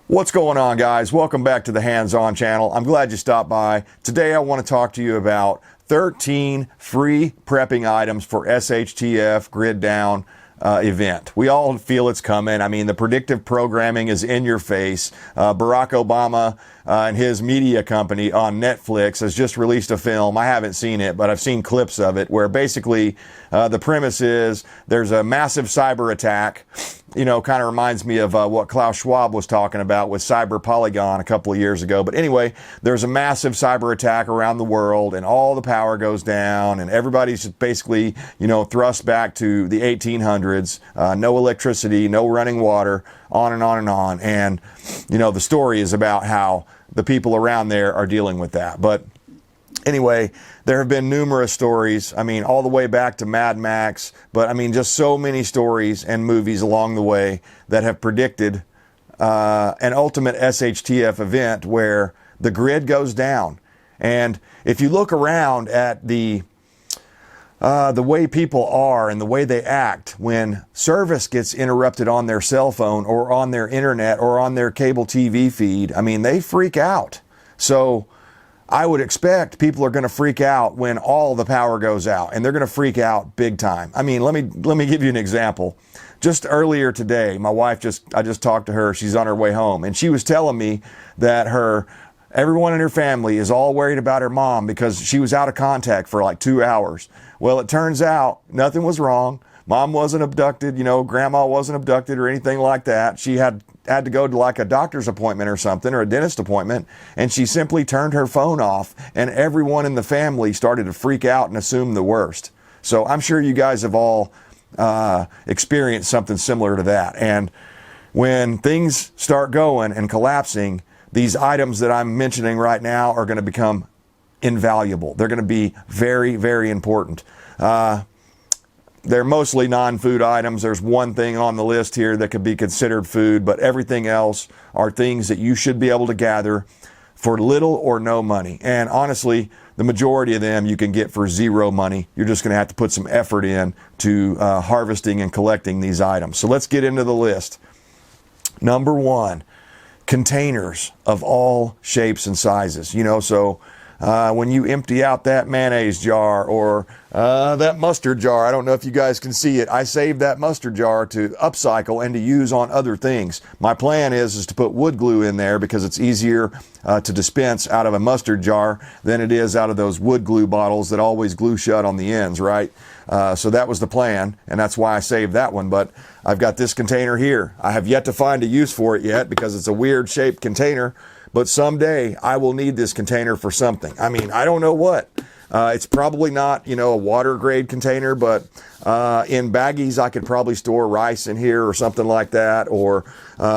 What's going on, guys? Welcome back to the Hands-On channel. I'm glad you stopped by. Today I want to talk to you about 13 free prepping items for SHTF Grid Down event. We all feel it's coming. I mean, the predictive programming is in your face. Barack Obama and his media company on Netflix has just released a film. I haven't seen it, but I've seen clips of it where basically the premise is there's a massive cyber attack. You know, kind of reminds me of what Klaus Schwab was talking about with Cyber Polygon a couple of years ago. But anyway, there's a massive cyber attack around the world and all the power goes down and everybody's just basically, you know, thrust back to the 1800s, no electricity, no running water, on and on and on. And, you know, the story is about how the people around there are dealing with that. But anyway, there have been numerous stories, I mean, all the way back to Mad Max, but I mean, just so many stories and movies along the way that have predicted an ultimate SHTF event where the grid goes down. And if you look around at the way people are and the way they act when service gets interrupted on their cell phone or on their internet or on their cable TV feed, I mean, they freak out. So I would expect people are going to freak out when all the power goes out, and they're going to freak out big time. I mean, let me give you an example. Just earlier today, my wife I just talked to her. She's on her way home, and she was telling me that everyone in her family is all worried about her mom because she was out of contact for like 2 hours. Well, it turns out nothing was wrong. Mom wasn't abducted, you know, grandma wasn't abducted or anything like that. She had to go to like a doctor's appointment or something, or a dentist appointment, and she simply turned her phone off, and everyone in the family started to freak out and assume the worst. So I'm sure you guys have all experienced something similar to that. And when things start going and collapsing, these items that I'm mentioning right now are going to become invaluable. They're going to be very, very important. They're mostly non-food items. There's one thing on the list here that could be considered food, but everything else are things that you should be able to gather for little or no money. And honestly, the majority of them you can get for zero money. You're just going to have to put some effort in to harvesting and collecting these items. So let's get into the list. Number one, containers of all shapes and sizes. You know, so when you empty out that mayonnaise jar or that mustard jar, I don't know if you guys can see it. I saved that mustard jar to upcycle and to use on other things. My plan is to put wood glue in there because it's easier to dispense out of a mustard jar than it is out of those wood glue bottles that always glue shut on the ends, right? So that was the plan, and that's why I saved that one. But I've got this container here. I have yet to find a use for it yet because it's a weird shaped container. But someday I will need this container for something. I mean, I don't know what. It's probably not, you know, a water grade container, but in baggies I could probably store rice in here or something like that. Or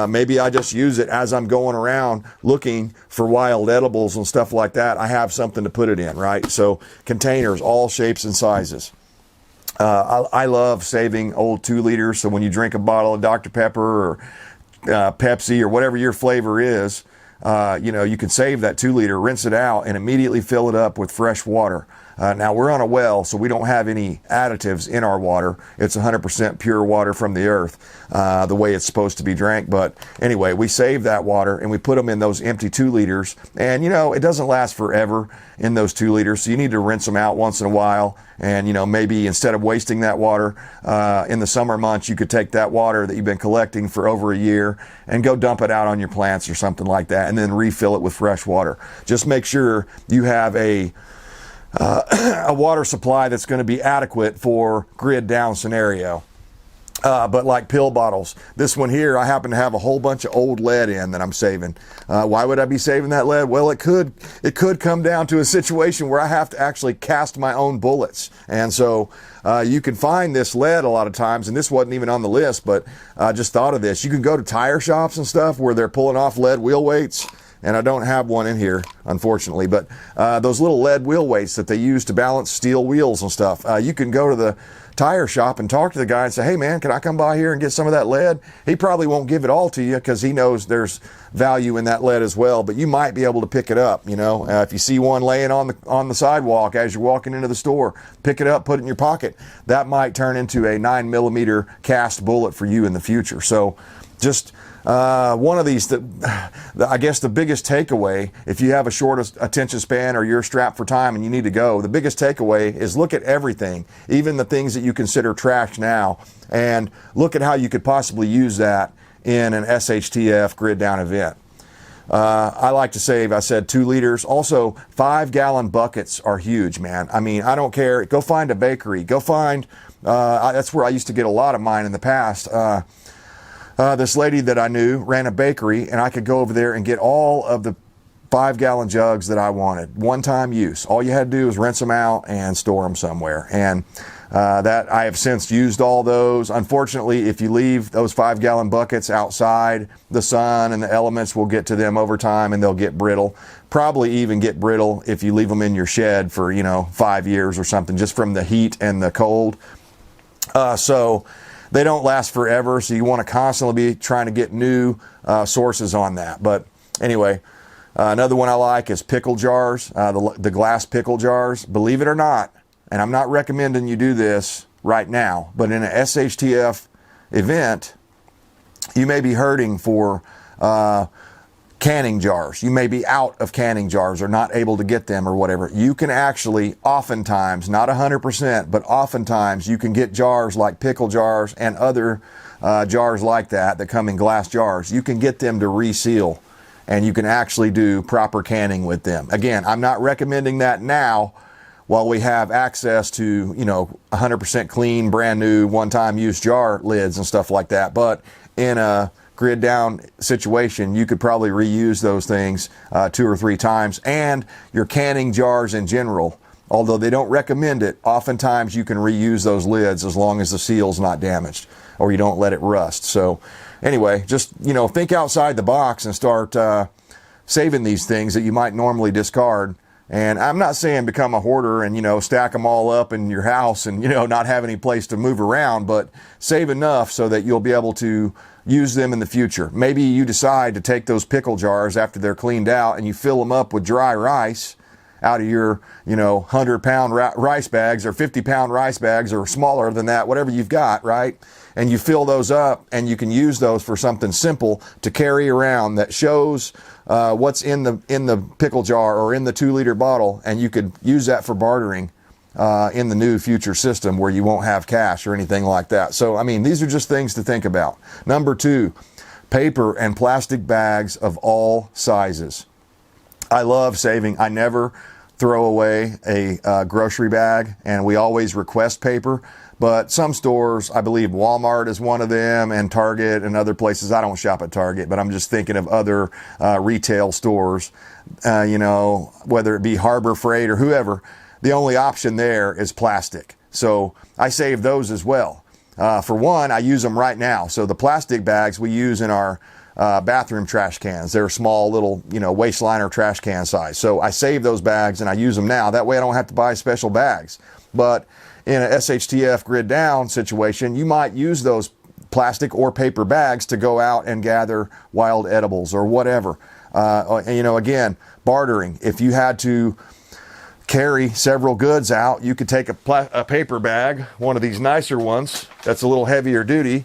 maybe I just use it as I'm going around looking for wild edibles and stuff like that. I have something to put it in, right? So containers, all shapes and sizes. I love saving old 2 liters. So when you drink a bottle of Dr. Pepper or Pepsi or whatever your flavor is, you know, you can save that 2 liter, rinse it out, and immediately fill it up with fresh water. Now, we're on a well, so we don't have any additives in our water. It's 100% pure water from the earth, the way it's supposed to be drank. But anyway, we save that water, and we put them in those empty 2 liters. And, you know, it doesn't last forever in those 2 liters, so you need to rinse them out once in a while. And, you know, maybe instead of wasting that water in the summer months, you could take that water that you've been collecting for over a year and go dump it out on your plants or something like that, and then refill it with fresh water. Just make sure you have a water supply that's going to be adequate for grid down scenario. But like pill bottles, this one here, I happen to have a whole bunch of old lead in that I'm saving. Why would I be saving that lead? Well, it could come down to a situation where I have to actually cast my own bullets. And so you can find this lead a lot of times, and this wasn't even on the list, but I just thought of this. You can go to tire shops and stuff where they're pulling off lead wheel weights. And I don't have one in here, unfortunately, but those little lead wheel weights that they use to balance steel wheels and stuff, you can go to the tire shop and talk to the guy and say, hey man, can I come by here and get some of that lead? He probably won't give it all to you because he knows there's value in that lead as well, but you might be able to pick it up. You know, if you see one laying on the sidewalk as you're walking into the store, pick it up, put it in your pocket. That might turn into a 9mm cast bullet for you in the future. So just one of these, I guess the biggest takeaway, if you have a short attention span or you're strapped for time and you need to go, the biggest takeaway is look at everything, even the things that you consider trash now, and look at how you could possibly use that in an SHTF grid down event. I like to save, I said 2 liters. Also, 5-gallon buckets are huge, man. I mean, I don't care. Go find a bakery. Go find, that's where I used to get a lot of mine in the past. This lady that I knew ran a bakery, and I could go over there and get all of the 5-gallon jugs that I wanted. One-time use. All you had to do was rinse them out and store them somewhere. And that I have since used all those. Unfortunately, if you leave those 5-gallon buckets outside, the sun and the elements will get to them over time and they'll get brittle. Probably even get brittle if you leave them in your shed for, 5 years or something, just from the heat and the cold. So they don't last forever, so you want to constantly be trying to get new sources on that. But anyway, another one I like is pickle jars, the glass pickle jars. Believe it or not, and I'm not recommending you do this right now, but in an SHTF event, you may be hurting for canning jars. You may be out of canning jars or not able to get them or whatever. You can actually, oftentimes, not 100%, but oftentimes you can get jars like pickle jars and other jars like that come in glass jars. You can get them to reseal, and you can actually do proper canning with them. Again, I'm not recommending that now while we have access to, 100% clean, brand new, one-time use jar lids and stuff like that. But in a grid down situation, you could probably reuse those things 2 or 3 times. And your canning jars in general, although they don't recommend it, oftentimes you can reuse those lids as long as the seal's not damaged or you don't let it rust. So anyway, just, think outside the box and start saving these things that you might normally discard. And I'm not saying become a hoarder and, stack them all up in your house and, not have any place to move around, but save enough so that you'll be able to use them in the future. Maybe you decide to take those pickle jars after they're cleaned out and you fill them up with dry rice out of your, 100-pound rice bags or 50-pound rice bags or smaller than that, whatever you've got, right? And you fill those up and you can use those for something simple to carry around that shows what's in the pickle jar or in the 2-liter bottle, and you could use that for bartering in the new future system where you won't have cash or anything like that. So, I mean, these are just things to think about. Number 2, paper and plastic bags of all sizes. I love saving. I never throw away a grocery bag, and we always request paper. But some stores, I believe Walmart is one of them, and Target and other places. I don't shop at Target, but I'm just thinking of other retail stores, whether it be Harbor Freight or whoever. The only option there is plastic. So I save those as well. For one, I use them right now. So the plastic bags we use in our bathroom trash cans. They're small little, waistliner trash can size. So I save those bags and I use them now. That way I don't have to buy special bags. But in a SHTF grid down situation, you might use those plastic or paper bags to go out and gather wild edibles or whatever. Again, bartering. If you had to carry several goods out, you could take a paper bag, one of these nicer ones that's a little heavier duty,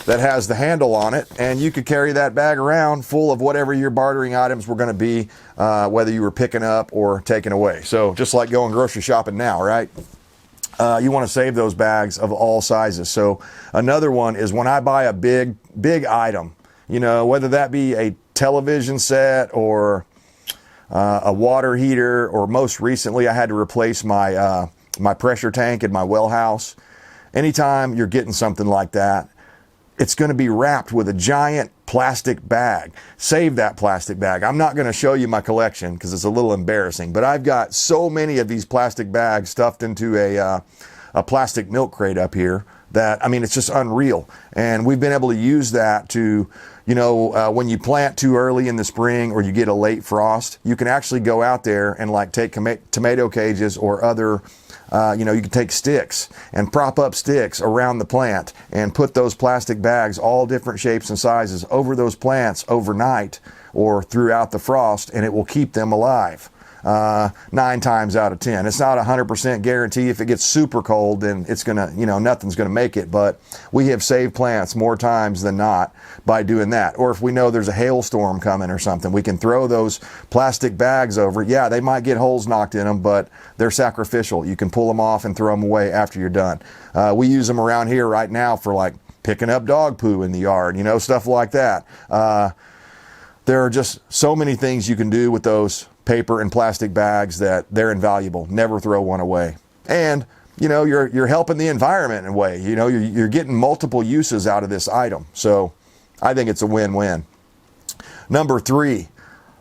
that has the handle on it, and you could carry that bag around full of whatever your bartering items were going to be, whether you were picking up or taking away. So just like going grocery shopping now, right? You want to save those bags of all sizes. So another one is when I buy a big item, whether that be a television set or a water heater, or most recently I had to replace my my pressure tank in my well house. Anytime you're getting something like that, it's going to be wrapped with a giant plastic bag. Save that plastic bag. I'm not going to show you my collection because it's a little embarrassing, but I've got so many of these plastic bags stuffed into a plastic milk crate up here that, it's just unreal. And we've been able to use that to, when you plant too early in the spring or you get a late frost, you can actually go out there and take tomato cages or other you can take sticks and prop up sticks around the plant and put those plastic bags, all different shapes and sizes, over those plants overnight or throughout the frost, and it will keep them alive. 9 times out of 10. It's not a 100% guarantee. If it gets super cold, then it's gonna, nothing's gonna make it. But we have saved plants more times than not by doing that. Or if we know there's a hailstorm coming or something, we can throw those plastic bags over. Yeah, they might get holes knocked in them, but they're sacrificial. You can pull them off and throw them away after you're done. We use them around here right now for like picking up dog poo in the yard, stuff like that. There are just so many things you can do with those paper and plastic bags that they're invaluable. Never throw one away. And you're helping the environment in a way. You're getting multiple uses out of this item. So I think it's a win-win. Number 3,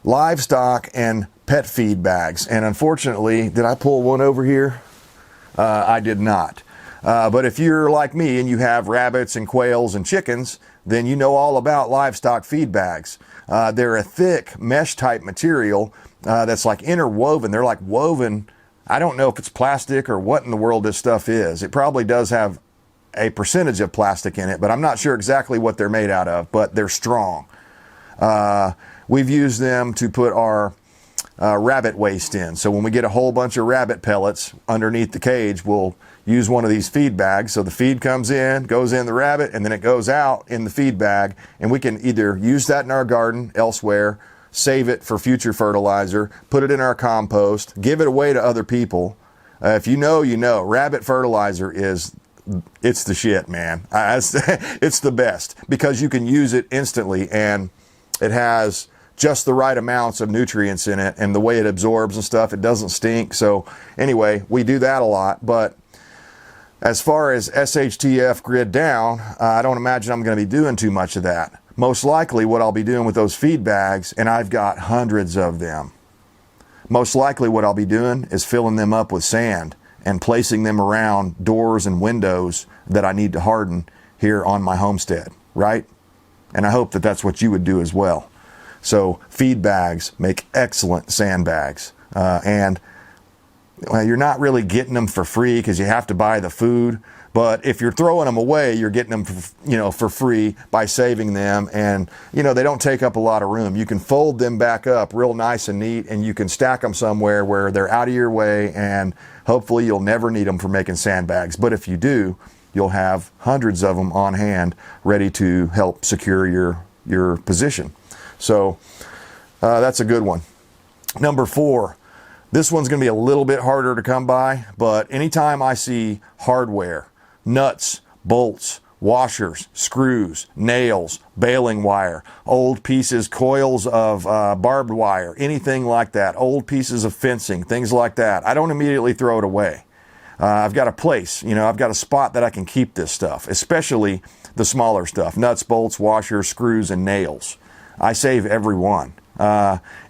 livestock and pet feed bags. And unfortunately, did I pull one over here? I did not. But if you're like me and you have rabbits and quails and chickens, then you know all about livestock feed bags. They're a thick mesh type material that's like interwoven. They're like woven. I don't know if it's plastic or what in the world this stuff is. It probably does have a percentage of plastic in it, but I'm not sure exactly what they're made out of, but they're strong. We've used them to put our rabbit waste in. So when we get a whole bunch of rabbit pellets underneath the cage, we'll use one of these feed bags. So the feed comes in, goes in the rabbit, and then it goes out in the feed bag. And we can either use that in our garden elsewhere, save it for future fertilizer, put it in our compost, give it away to other people. If you know, rabbit fertilizer it's the shit, man. It's the best because you can use it instantly and it has just the right amounts of nutrients in it, and the way it absorbs and stuff, it doesn't stink. So anyway, we do that a lot. But as far as SHTF grid down, I don't imagine I'm going to be doing too much of that. Most likely what I'll be doing with those feed bags, and I've got hundreds of them, most likely what I'll be doing is filling them up with sand and placing them around doors and windows that I need to harden here on my homestead, right? And I hope that that's what you would do as well. So feed bags make excellent sandbags. And you're not really getting them for free because you have to buy the food. But if you're throwing them away, you're getting them for free by saving them. And, they don't take up a lot of room. You can fold them back up real nice and neat, and you can stack them somewhere where they're out of your way. And hopefully you'll never need them for making sandbags. But if you do, you'll have hundreds of them on hand ready to help secure your position. So that's a good one. Number 4, this one's going to be a little bit harder to come by, but anytime I see hardware, nuts, bolts, washers, screws, nails, baling wire, old pieces, coils of barbed wire, anything like that, old pieces of fencing, things like that, I don't immediately throw it away. I've got a place, I've got a spot that I can keep this stuff, especially the smaller stuff, nuts, bolts, washers, screws, and nails. I save every one.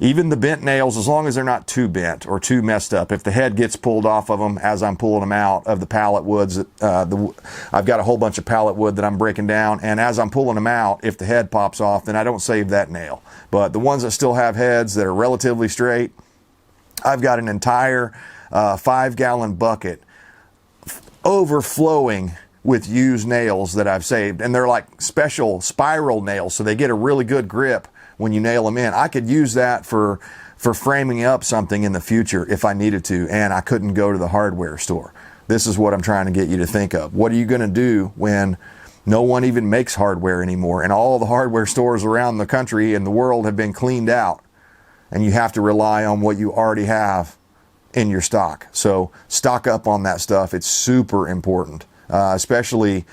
Even the bent nails, as long as they're not too bent or too messed up. If the head gets pulled off of them as I'm pulling them out of the pallet woods, I've got a whole bunch of pallet wood that I'm breaking down, and as I'm pulling them out, if the head pops off, then I don't save that nail. But the ones that still have heads that are relatively straight, I've got an entire 5-gallon bucket overflowing with used nails that I've saved, and they're like special spiral nails, so they get a really good grip when you nail them in. I could use that for framing up something in the future if I needed to, and I couldn't go to the hardware store. This is what I'm trying to get you to think of. What are you going to do when no one even makes hardware anymore, and all the hardware stores around the country and the world have been cleaned out, and you have to rely on what you already have in your stock? So stock up on that stuff. It's super important. Especially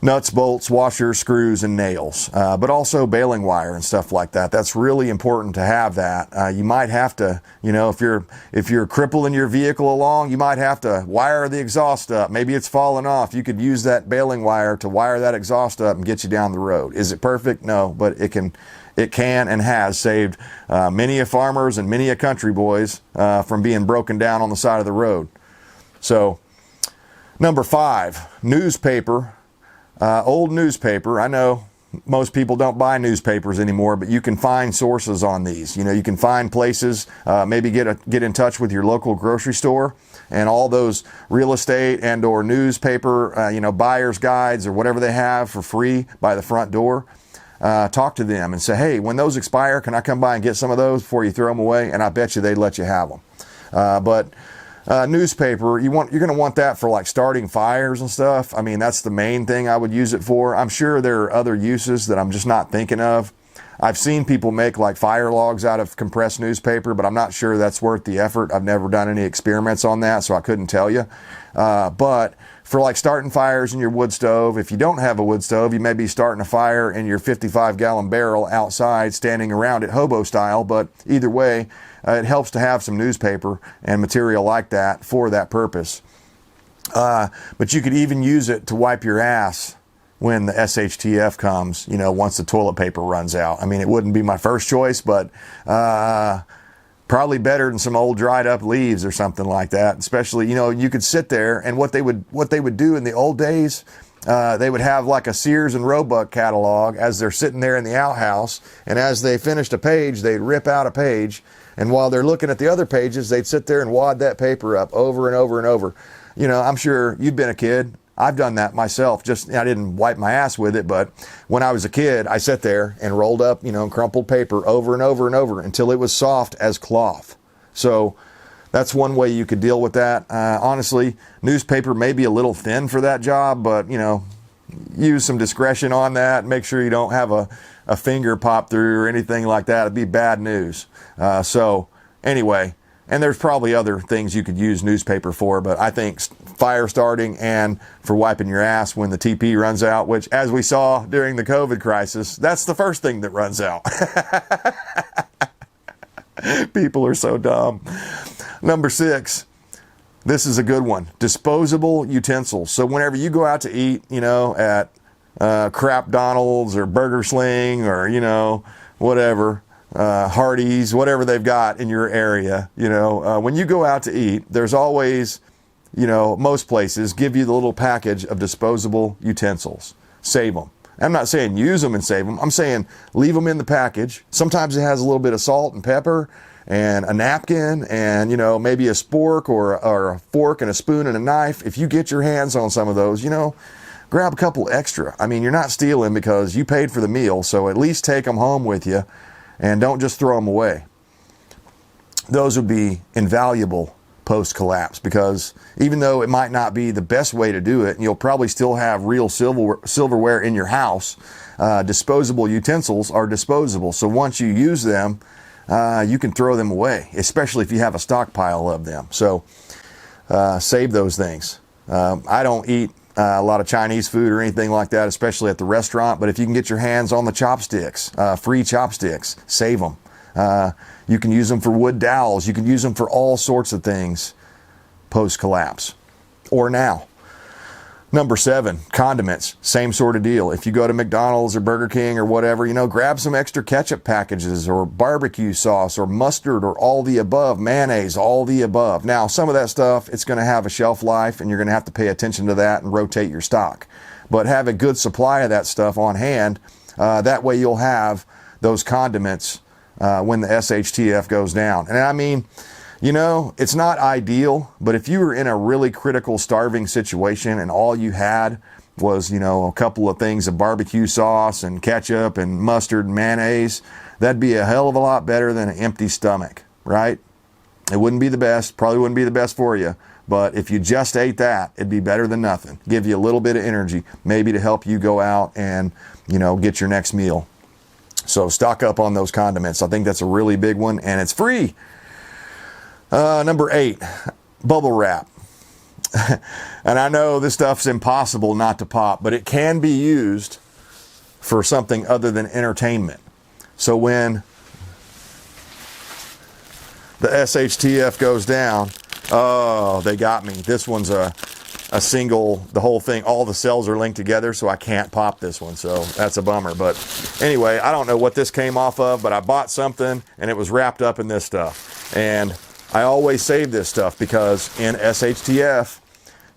nuts, bolts, washers, screws, and nails, but also baling wire and stuff like that. That's really important to have that. You might have to, if you're crippling your vehicle along, you might have to wire the exhaust up. Maybe it's falling off. You could use that baling wire to wire that exhaust up and get you down the road. Is it perfect? No, but it can and has saved many a farmers and many a country boys from being broken down on the side of the road. So, number 5, newspaper, old newspaper. I know most people don't buy newspapers anymore, but you can find sources on these. You can find places, maybe get in touch with your local grocery store, and all those real estate and or newspaper, buyer's guides or whatever they have for free by the front door. talk to them and say, hey, when those expire, can I come by and get some of those before you throw them away? And I bet you they'd let you have them. Newspaper, you're going to want that for like starting fires and stuff. I mean, that's the main thing I would use it for. I'm sure there are other uses that I'm just not thinking of. I've seen people make like fire logs out of compressed newspaper, but I'm not sure that's worth the effort. I've never done any experiments on that, so I couldn't tell you. But for like starting fires in your wood stove, if you don't have a wood stove, you may be starting a fire in your 55-gallon barrel outside, standing around it hobo style. But either way, it helps to have some newspaper and material like that for that purpose. But you could even use it to wipe your ass when the SHTF comes, you know, once the toilet paper runs out. I mean, it wouldn't be my first choice, but probably better than some old dried up leaves or something like that. Especially, you know, you could sit there, and what they would do in the old days, they would have like a Sears and Roebuck catalog as they're sitting there in the outhouse, and as they finished a page, they'd rip out a page, and while they're looking at the other pages, they'd sit there and wad that paper up over and over and over. You know, I'm sure you've been a kid. I've done that myself. Just, I didn't wipe my ass with it, but when I was a kid, I sat there and rolled up, you know, crumpled paper over and over and over until it was soft as cloth. So that's one way you could deal with that. Honestly, newspaper may be a little thin for that job, but, you know, use some discretion on that. Make sure you don't have a finger pop through or anything like that. It'd be bad news. So anyway, and there's probably other things you could use newspaper for, but I think fire starting and for wiping your ass when the TP runs out, which, as we saw during the COVID crisis, that's the first thing that runs out. People are so dumb. Number 6, this is a good one. Disposable utensils. So whenever you go out to eat, you know, at Crap Donald's or Burger Sling or, you know, whatever, Hardee's, whatever they've got in your area, you know, when you go out to eat, there's always, you know, most places give you the little package of disposable utensils. Save them. I'm not saying use them and save them. I'm saying leave them in the package. Sometimes it has a little bit of salt and pepper and a napkin and, you know, maybe a spork or a fork and a spoon and a knife. If you get your hands on some of those, you know, grab a couple extra. I mean, you're not stealing because you paid for the meal, so at least take them home with you and don't just throw them away. Those would be invaluable post-collapse, because even though it might not be the best way to do it, and you'll probably still have real silverware in your house, disposable utensils are disposable. So once you use them, you can throw them away, especially if you have a stockpile of them. So save those things. I don't eat a lot of Chinese food or anything like that, especially at the restaurant, but if you can get your hands on the chopsticks, free chopsticks, save them. You can use them for wood dowels. You can use them for all sorts of things post-collapse or now. Number 7, condiments. Same sort of deal. If you go to McDonald's or Burger King or whatever, you know, grab some extra ketchup packages or barbecue sauce or mustard or all the above, mayonnaise, all the above. Now, some of that stuff, it's going to have a shelf life and you're going to have to pay attention to that and rotate your stock. But have a good supply of that stuff on hand. That way you'll have those condiments when the SHTF goes down. And I mean, you know, it's not ideal, but if you were in a really critical starving situation and all you had was, you know, a couple of things of barbecue sauce and ketchup and mustard and mayonnaise, that'd be a hell of a lot better than an empty stomach, right? It wouldn't be the best, probably wouldn't be the best for you, but if you just ate that, it'd be better than nothing. Give you a little bit of energy, maybe to help you go out and, you know, get your next meal. So stock up on those condiments. I think that's a really big one, and it's free. Number 8, bubble wrap. And I know this stuff's impossible not to pop, but it can be used for something other than entertainment. So when the SHTF goes down, oh, they got me. This one's a single, the whole thing, all the cells are linked together, so I can't pop this one, so that's a bummer. But anyway, I don't know what this came off of, but I bought something and it was wrapped up in this stuff. And I always save this stuff because in SHTF,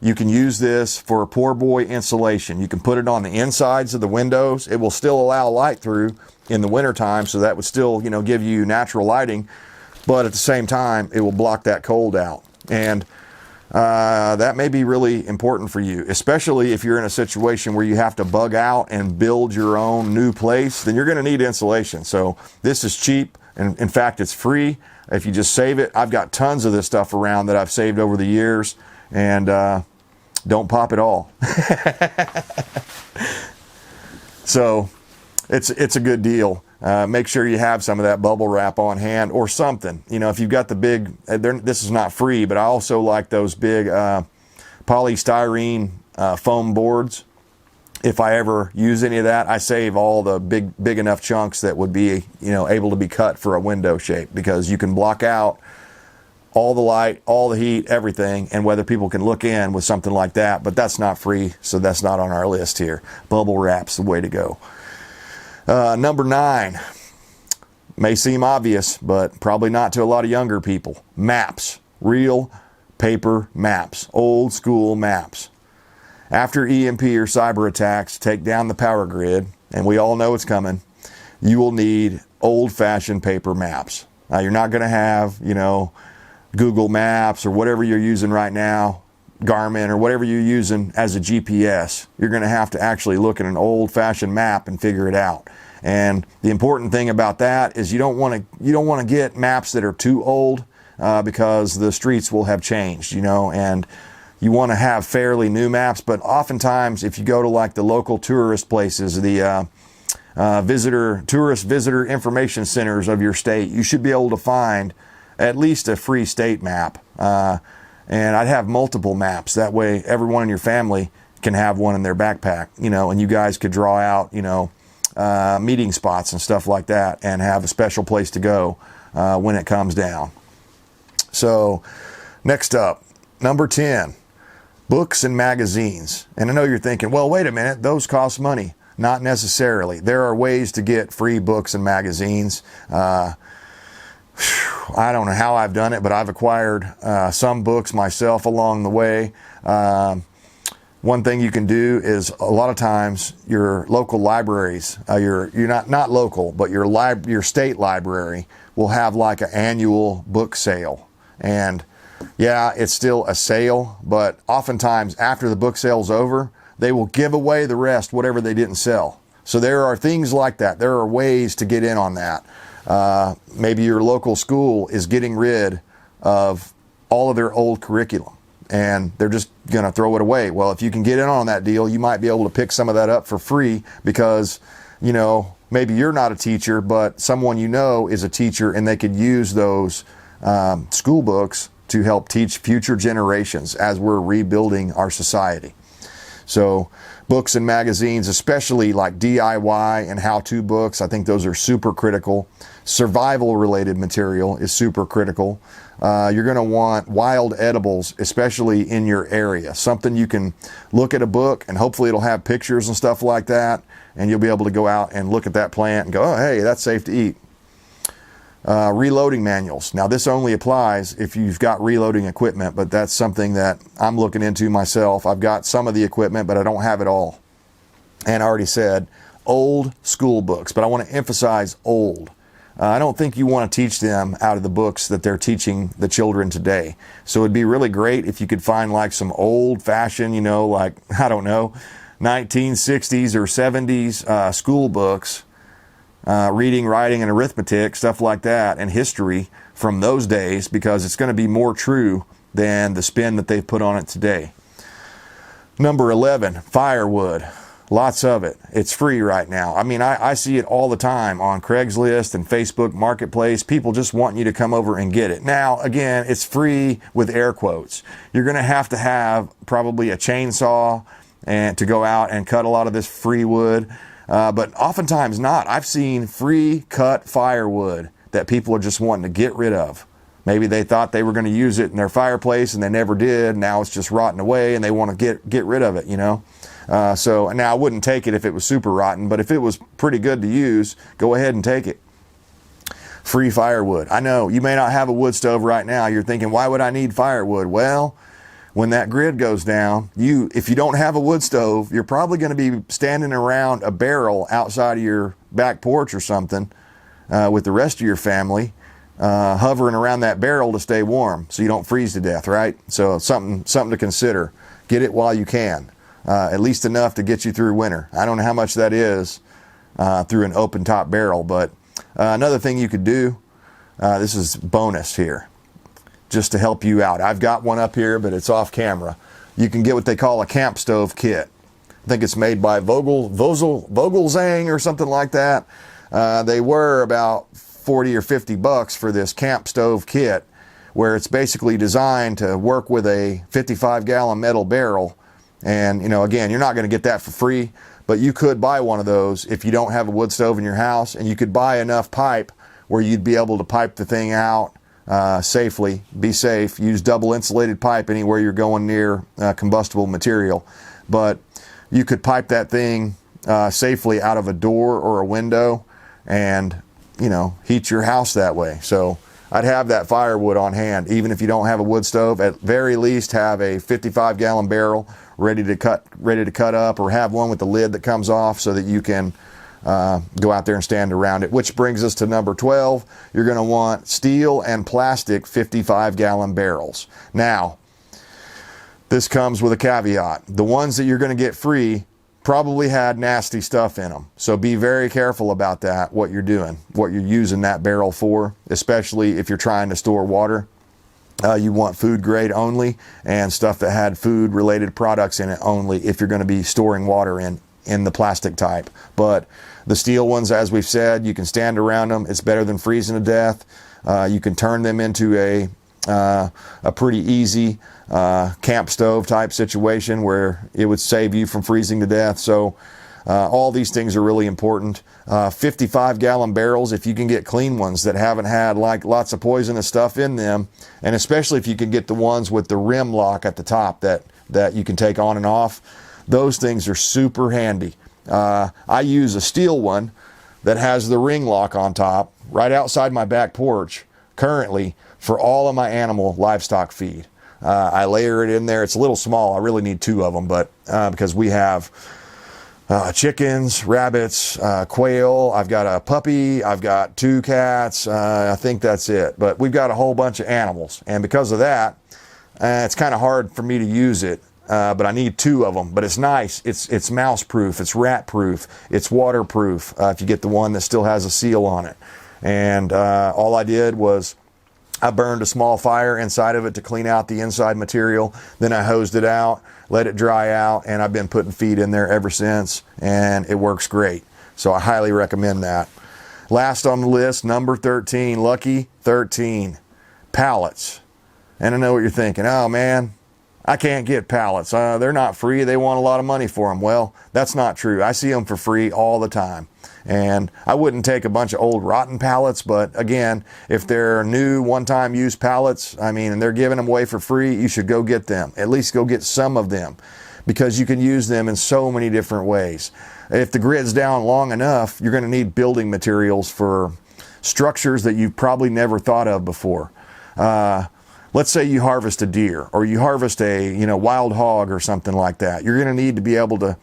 you can use this for pour boy insulation. You can put it on the insides of the windows. It will still allow light through in the wintertime, so that would still, you know, give you natural lighting, but at the same time, it will block that cold out. And that may be really important for you, especially if you're in a situation where you have to bug out and build your own new place. Then you're going to need insulation. So this is cheap, and in fact it's free if you just save it. I've got tons of this stuff around that I've saved over the years, and don't pop it all. So it's a good deal. Make sure you have some of that bubble wrap on hand or something. You know, if you've got the big, this is not free, but I also like those big polystyrene foam boards. If I ever use any of that, I save all the big enough chunks that would be, you know, able to be cut for a window shape, because you can block out all the light, all the heat, everything, and whether people can look in with something like that. But that's not free, so that's not on our list here. Bubble wrap's the way to go. Number 9, may seem obvious, but probably not to a lot of younger people. Maps, real paper maps, old school maps. After EMP or cyber attacks take down the power grid, and we all know it's coming, you will need old-fashioned paper maps. Now, you're not going to have, you know, Google Maps or whatever you're using right now, Garmin or whatever you're using as a GPS. You're going to have to actually look at an old-fashioned map and figure it out. And the important thing about that is you don't want to get maps that are too old, because the streets will have changed, you know, and you want to have fairly new maps. But oftentimes, if you go to like the local tourist places, the tourist visitor information centers of your state, you should be able to find at least a free state map. And I'd have multiple maps. That way everyone in your family can have one in their backpack, you know, and you guys could draw out, you know, meeting spots and stuff like that, and have a special place to go when it comes down. So next up, number 10, books and magazines. And I know you're thinking, well, wait a minute, those cost money. Not necessarily. There are ways to get free books and magazines. I don't know how I've done it, but I've acquired some books myself along the way. One thing you can do is, a lot of times your local libraries, you're not local, but your state library will have like an annual book sale. And yeah, it's still a sale, but oftentimes after the book sale's over, they will give away the rest, whatever they didn't sell. So there are things like that. There are ways to get in on that. Maybe your local school is getting rid of all of their old curriculum, and they're just going to throw it away. Well, if you can get in on that deal, you might be able to pick some of that up for free, because, you know, maybe you're not a teacher, but someone you know is a teacher, and they could use those school books to help teach future generations as we're rebuilding our society. So books and magazines, especially like DIY and how-to books, I think those are super critical. Survival-related material is super critical. You're going to want wild edibles, especially in your area. Something you can look at a book, and hopefully it'll have pictures and stuff like that, and you'll be able to go out and look at that plant and go, oh, hey, that's safe to eat. Reloading manuals. Now, this only applies if you've got reloading equipment, but that's something that I'm looking into myself. I've got some of the equipment, but I don't have it all. And I already said old school books, but I want to emphasize old. I don't think you want to teach them out of the books that they're teaching the children today. So it'd be really great if you could find like some old-fashioned, you know, like, I don't know, 1960s or 70s school books, reading, writing, and arithmetic, stuff like that, and history from those days, because it's going to be more true than the spin that they've put on it today. Number 11, firewood. Lots of it. It's free right now. I mean, I see it all the time on Craigslist and Facebook Marketplace. People just want you to come over and get it. Now, again, it's free with air quotes. You're going to have probably a chainsaw and to go out and cut a lot of this free wood. But oftentimes not. I've seen free cut firewood that people are just wanting to get rid of. Maybe they thought they were going to use it in their fireplace and they never did. Now it's just rotting away and they want to get rid of it, you know. So now I wouldn't take it if it was super rotten, but if it was pretty good to use, go ahead and take it. Free firewood. I know you may not have a wood stove right now. You're thinking, why would I need firewood? Well, when that grid goes down, if you don't have a wood stove, you're probably going to be standing around a barrel outside of your back porch or something with the rest of your family. hovering around that barrel to stay warm so you don't freeze to death, right? So something to consider. Get it while you can, at least enough to get you through winter. I don't know how much that is through an open top barrel, but another thing you could do, this is bonus here, just to help you out. I've got one up here, but it's off camera. You can get what they call a camp stove kit. I think it's made by Vogelzang or something like that. They were about 40 or 50 bucks for this camp stove kit, where it's basically designed to work with a 55-gallon metal barrel. And, you know, again, you're not going to get that for free, but you could buy one of those if you don't have a wood stove in your house, and you could buy enough pipe where you'd be able to pipe the thing out safely, be safe, use double insulated pipe anywhere you're going near combustible material. But you could pipe that thing safely out of a door or a window and, you know, heat your house that way. So I'd have that firewood on hand, even if you don't have a wood stove. At very least, have a 55-gallon barrel ready to cut up, or have one with the lid that comes off so that you can go out there and stand around it. Which brings us to number 12. You're going to want steel and plastic 55-gallon barrels. Now, this comes with a caveat. The ones that you're going to get free probably had nasty stuff in them. So be very careful about that, what you're doing, what you're using that barrel for, especially if you're trying to store water. You want food grade only, and stuff that had food related products in it only if you're going to be storing water in the plastic type. But the steel ones, as we've said, you can stand around them. It's better than freezing to death. You can turn them into a pretty easy camp stove type situation where it would save you from freezing to death. So all these things are really important. 55-gallon barrels, if you can get clean ones that haven't had like lots of poisonous stuff in them, and especially if you can get the ones with the rim lock at the top that you can take on and off, those things are super handy. I use a steel one that has the ring lock on top right outside my back porch currently for all of my livestock feed. I layer it in there. It's a little small. I really need 2 of them, but because we have chickens, rabbits, quail. I've got a puppy. I've got 2 cats. I think that's it. But we've got a whole bunch of animals, and because of that, it's kind of hard for me to use it. But I need 2 of them. But it's nice. It's mouse proof. It's rat proof. It's waterproof. If you get the one that still has a seal on it. And all I did was I burned a small fire inside of it to clean out the inside material. Then I hosed it out, let it dry out, and I've been putting feed in there ever since, and it works great. So I highly recommend that. Last on the list, number 13, lucky 13, pallets. And I know what you're thinking. Oh man, I can't get pallets. They're not free. They want a lot of money for them. Well, that's not true. I see them for free all the time. And I wouldn't take a bunch of old rotten pallets, but again, if they're new one-time use pallets, I mean, and they're giving them away for free, you should go get them. At least go get some of them, because you can use them in so many different ways. If the grid's down long enough, you're going to need building materials for structures that you've probably never thought of before. Let's say you harvest a deer, or you harvest a wild hog or something like that. You're going to need to be able to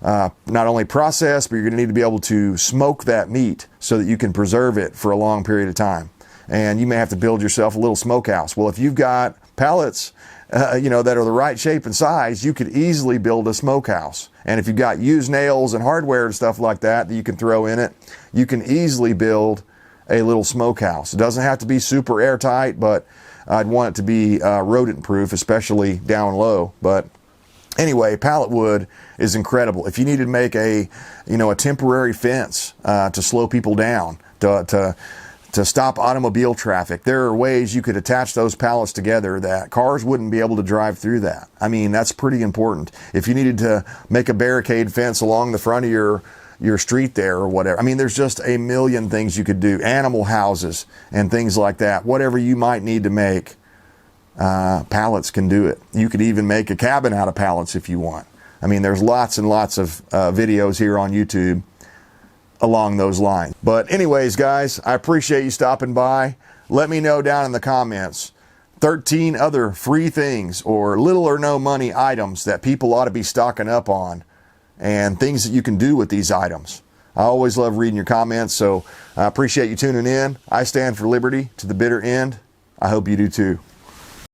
not only process, but you're going to need to be able to smoke that meat so that you can preserve it for a long period of time. And you may have to build yourself a little smokehouse. Well, if you've got pallets, that are the right shape and size, you could easily build a smokehouse. And if you've got used nails and hardware and stuff like that you can throw in it, you can easily build a little smokehouse. It doesn't have to be super airtight, but I'd want it to be rodent proof, especially down low. But anyway, pallet wood is incredible. If you need to make a temporary fence to slow people down, to stop automobile traffic, there are ways you could attach those pallets together that cars wouldn't be able to drive through that. I mean, that's pretty important. If you needed to make a barricade fence along the front of your street there or whatever, I mean, there's just a million things you could do. Animal houses and things like that. Whatever you might need to make, pallets can do it. You could even make a cabin out of pallets if you want. I mean, there's lots and lots of videos here on YouTube along those lines. But anyways, guys, I appreciate you stopping by. Let me know down in the comments 13 other free things or little or no money items that people ought to be stocking up on, and things that you can do with these items. I always love reading your comments, so I appreciate you tuning in. I stand for liberty to the bitter end. I hope you do too.